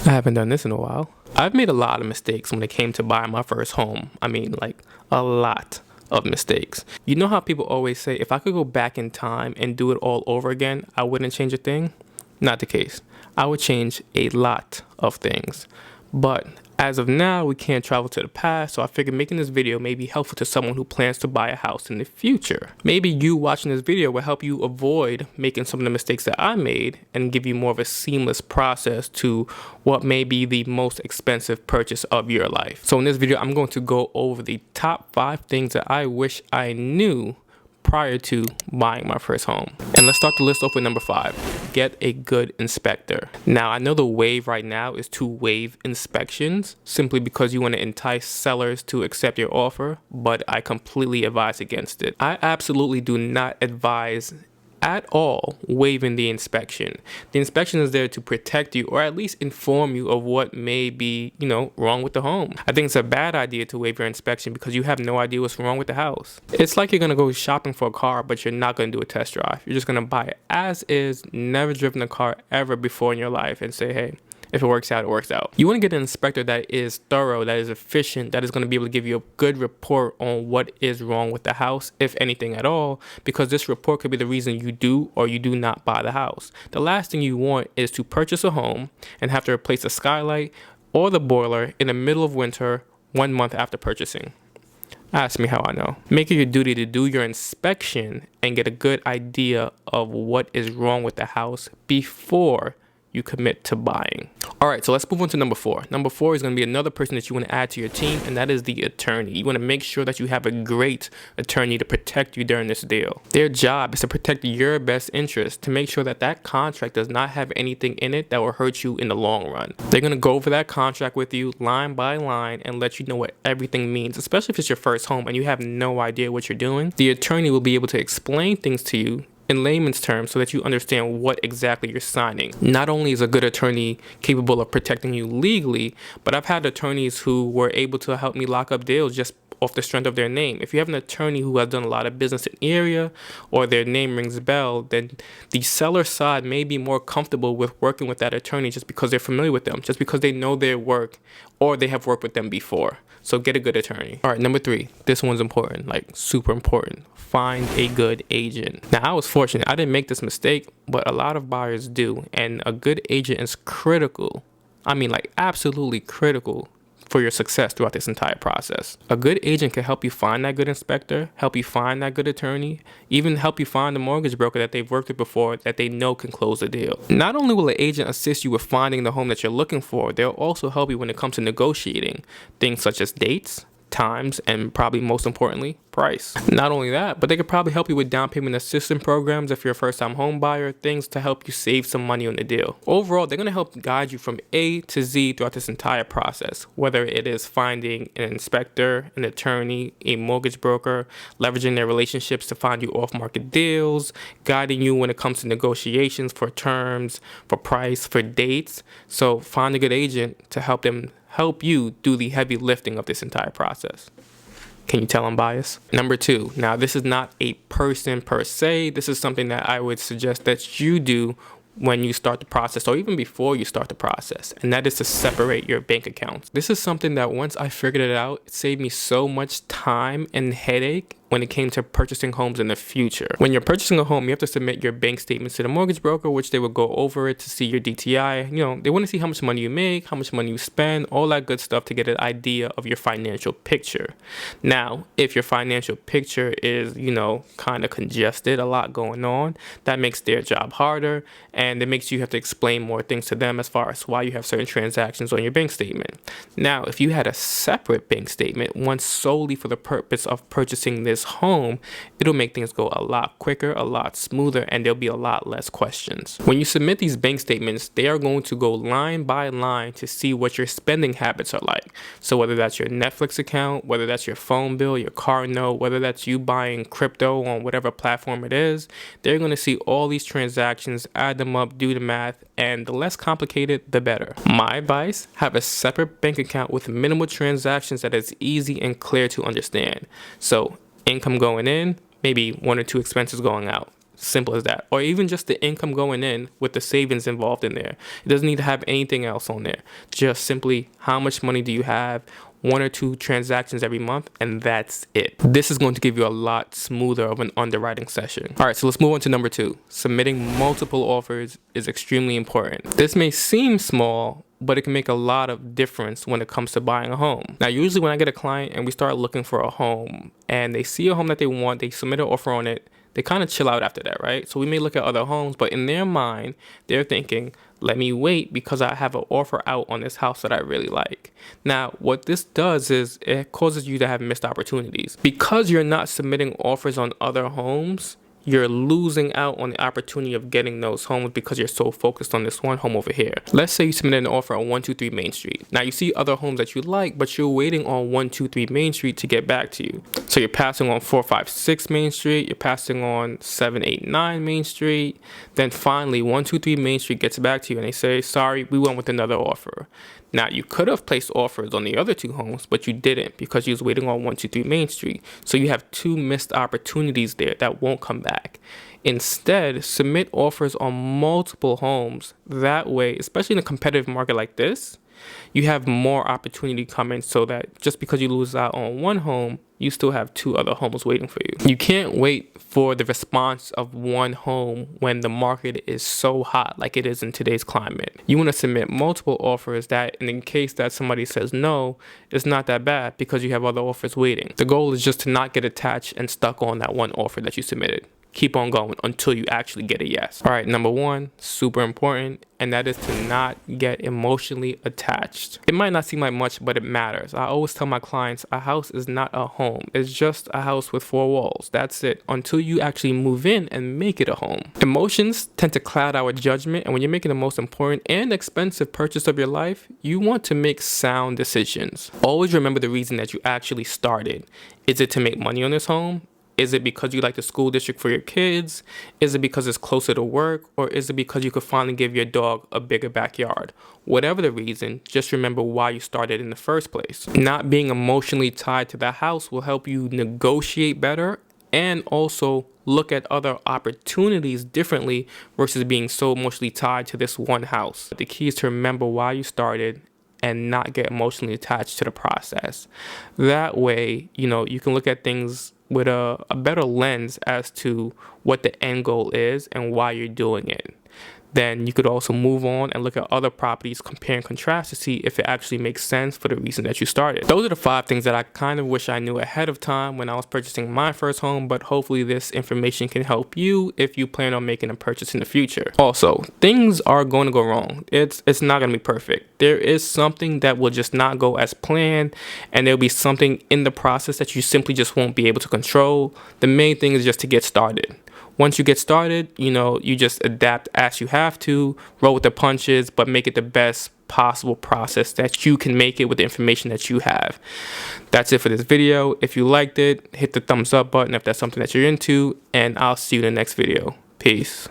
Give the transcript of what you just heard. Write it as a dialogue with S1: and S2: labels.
S1: I haven't done this in a while. I've made a lot of mistakes when it came to buying my first home. I mean, like a lot of mistakes. You know how people always say, if I could go back in time and do it all over again, I wouldn't change a thing? Not the case. I would change a lot of things. But as of now, we can't travel to the past, so I figured making this video may be helpful to someone who plans to buy a house in the future. Maybe you watching this video will help you avoid making some of the mistakes that I made and give you more of a seamless process to what may be the most expensive purchase of your life. So in this video, I'm going to go over the top 5 things that I wish I knew prior to buying my first home. And let's start the list off with number 5. Get a good inspector. Now, I know the wave right now is to waive inspections simply because you want to entice sellers to accept your offer, but I completely advise against it. I absolutely do not advise at all waiving the inspection. The inspection is there to protect you or at least inform you of what may be, wrong with the home. I think it's a bad idea to waive your inspection because you have no idea what's wrong with the house. It's like you're gonna go shopping for a car, but you're not gonna do a test drive. You're just gonna buy it as is, never driven a car ever before in your life and say, hey, if it works out, it works out. You want to get an inspector that is thorough, that is efficient, that is going to be able to give you a good report on what is wrong with the house, if anything at all, because this report could be the reason you do or you do not buy the house. The last thing you want is to purchase a home and have to replace the skylight or the boiler in the middle of winter 1 month after purchasing. Ask me how I know. Make it your duty to do your inspection and get a good idea of what is wrong with the house before you commit to buying. All right, so let's move on to number 4. Number 4 is going to be another person that you want to add to your team, and that is the attorney. You want to make sure that you have a great attorney to protect you during this deal. Their job is to protect your best interest, to make sure that that contract does not have anything in it that will hurt you in the long run. They're going to go over that contract with you line by line and let you know what everything means, especially if it's your first home and you have no idea what you're doing. The attorney will be able to explain things to you in layman's terms so that you understand what exactly you're signing. Not only is a good attorney capable of protecting you legally, but I've had attorneys who were able to help me lock up deals just off the strength of their name. If you have an attorney who has done a lot of business in the area or their name rings a bell, then the seller side may be more comfortable with working with that attorney just because they're familiar with them, just because they know their work or they have worked with them before. So get a good attorney. All right, number 3. This one's important, like super important. Find a good agent. Now, I was fortunate. I didn't make this mistake, but a lot of buyers do. And a good agent is critical. I mean, like absolutely critical for your success throughout this entire process. A good agent can help you find that good inspector, help you find that good attorney, even help you find a mortgage broker that they've worked with before that they know can close the deal. Not only will an agent assist you with finding the home that you're looking for, they'll also help you when it comes to negotiating things such as dates, times, and probably most importantly, price. Not only that, but they could probably help you with down payment assistance programs if you're a first-time home buyer, things to help you save some money on the deal. Overall, they're going to help guide you from A to Z throughout this entire process, whether it is finding an inspector, an attorney, a mortgage broker, leveraging their relationships to find you off-market deals, guiding you when it comes to negotiations for terms, for price, for dates. So find a good agent to help you do the heavy lifting of this entire process. Can you tell I'm biased? Number 2. Now, this is not a person per se. This is something that I would suggest that you do when you start the process or even before you start the process, and that is to separate your bank accounts. This is something that once I figured it out, it saved me so much time and headache when it came to purchasing homes in the future. When you're purchasing a home, you have to submit your bank statements to the mortgage broker, which they will go over it to see your DTI. They want to see how much money you make, how much money you spend, all that good stuff to get an idea of your financial picture. Now, if your financial picture is, kind of congested, a lot going on, that makes their job harder, and it makes you have to explain more things to them as far as why you have certain transactions on your bank statement. Now, if you had a separate bank statement, one solely for the purpose of purchasing this home, it'll make things go a lot quicker, a lot smoother, and there'll be a lot less questions. When you submit these bank statements, they are going to go line by line to see what your spending habits are like. So whether that's your Netflix account, whether that's your phone bill, your car note, whether that's you buying crypto on whatever platform it is, they're going to see all these transactions, add them up, do the math, and the less complicated, the better. My advice, have a separate bank account with minimal transactions that is easy and clear to understand. So income going in, maybe 1 or 2 expenses going out. Simple as that. Or even just the income going in with the savings involved in there. It doesn't need to have anything else on there. Just simply how much money do you have, 1 or 2 transactions every month, and that's it. This is going to give you a lot smoother of an underwriting session. All right, so let's move on to number 2. Submitting multiple offers is extremely important. This may seem small, but it can make a lot of difference when it comes to buying a home. Now, usually when I get a client and we start looking for a home and they see a home that they want, they submit an offer on it, they kind of chill out after that, right? So we may look at other homes, but in their mind, they're thinking, let me wait because I have an offer out on this house that I really like. Now, what this does is it causes you to have missed opportunities. Because you're not submitting offers on other homes, you're losing out on the opportunity of getting those homes because you're so focused on this one home over here. Let's say you submitted an offer on 123 Main Street. Now you see other homes that you like, but you're waiting on 123 Main Street to get back to you. So you're passing on 456 Main Street, you're passing on 789 Main Street. Then finally 123 Main Street gets back to you and they say, sorry, we went with another offer. Now, you could have placed offers on the other 2 homes, but you didn't because you was waiting on 123 Main Street. So you have 2 missed opportunities there that won't come back. Instead, submit offers on multiple homes. That way, especially in a competitive market like this, you have more opportunity coming so that just because you lose out on one home, you still have 2 other homes waiting for you. You can't wait for the response of one home when the market is so hot like it is in today's climate. You want to submit multiple offers that, and in case that somebody says no, it's not that bad because you have other offers waiting. The goal is just to not get attached and stuck on that one offer that you submitted. Keep on going until you actually get a yes. All right, number 1, super important, and that is to not get emotionally attached. It might not seem like much, but it matters. I always tell my clients, a house is not a home. It's just a house with 4 walls. That's it, until you actually move in and make it a home. Emotions tend to cloud our judgment, and when you're making the most important and expensive purchase of your life, you want to make sound decisions. Always remember the reason that you actually started. Is it to make money on this home? Is it because you like the school district for your kids? Is it because it's closer to work? Or is it because you could finally give your dog a bigger backyard? Whatever the reason, just remember why you started in the first place. Not being emotionally tied to the house will help you negotiate better and also look at other opportunities differently versus being so emotionally tied to this one house. The key is to remember why you started and not get emotionally attached to the process. That way, you can look at things with a better lens as to what the end goal is and why you're doing it. Then you could also move on and look at other properties, compare and contrast to see if it actually makes sense for the reason that you started. Those are the 5 things that I kind of wish I knew ahead of time when I was purchasing my first home, but hopefully this information can help you if you plan on making a purchase in the future. Also, things are going to go wrong. It's not going to be perfect. There is something that will just not go as planned, and there'll be something in the process that you simply just won't be able to control. The main thing is just to get started. Once you get started, you just adapt as you have to, roll with the punches, but make it the best possible process that you can make it with the information that you have. That's it for this video. If you liked it, hit the thumbs up button if that's something that you're into, and I'll see you in the next video. Peace.